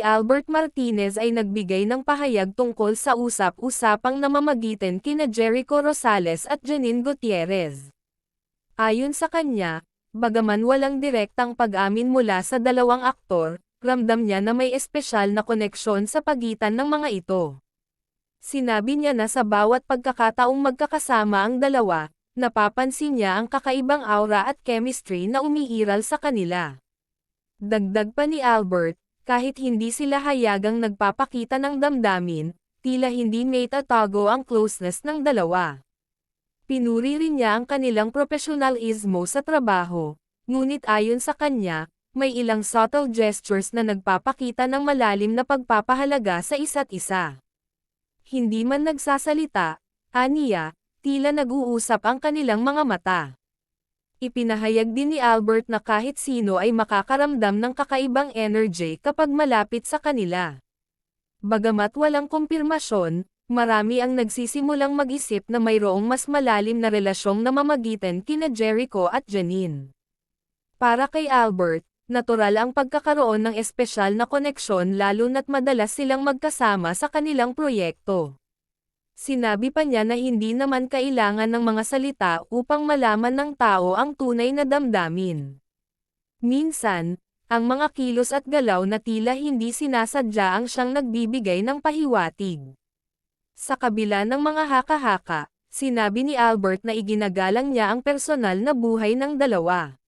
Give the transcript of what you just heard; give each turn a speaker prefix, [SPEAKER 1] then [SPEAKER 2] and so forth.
[SPEAKER 1] si Albert Martinez ay nagbigay ng pahayag tungkol sa usap-usapang namamagitan kina Jericho Rosales at Janine Gutierrez. Ayon sa kanya, bagaman walang direktang pag-amin mula sa dalawang aktor, ramdam niya na may espesyal na koneksyon sa pagitan ng mga ito. Sinabi niya na sa bawat pagkakataong magkakasama ang dalawa, napapansin niya ang kakaibang aura at chemistry na umiiral sa kanila. Dagdag pa ni Albert, kahit hindi sila hayagang nagpapakita ng damdamin, tila hindi may tatago ang closeness ng dalawa. Pinuri rin niya ang kanilang profesionalismo sa trabaho, ngunit ayon sa kanya, may ilang subtle gestures na nagpapakita ng malalim na pagpapahalaga sa isa't isa. Hindi man nagsasalita, aniya, tila nag-uusap ang kanilang mga mata. Ipinahayag din ni Albert na kahit sino ay makakaramdam ng kakaibang energy kapag malapit sa kanila. Bagamat walang kumpirmasyon, marami ang nagsisimulang mag-isip na mayroong mas malalim na relasyong namamagitan kina Jericho at Janine. Para kay Albert, natural ang pagkakaroon ng espesyal na koneksyon lalo na't madalas silang magkasama sa kanilang proyekto. Sinabi pa niya na hindi naman kailangan ng mga salita upang malaman ng tao ang tunay na damdamin. Minsan, ang mga kilos at galaw na tila hindi sinasadya ang siyang nagbibigay ng pahiwatig. Sa kabila ng mga haka-haka, sinabi ni Albert na iginagalang niya ang personal na buhay ng dalawa.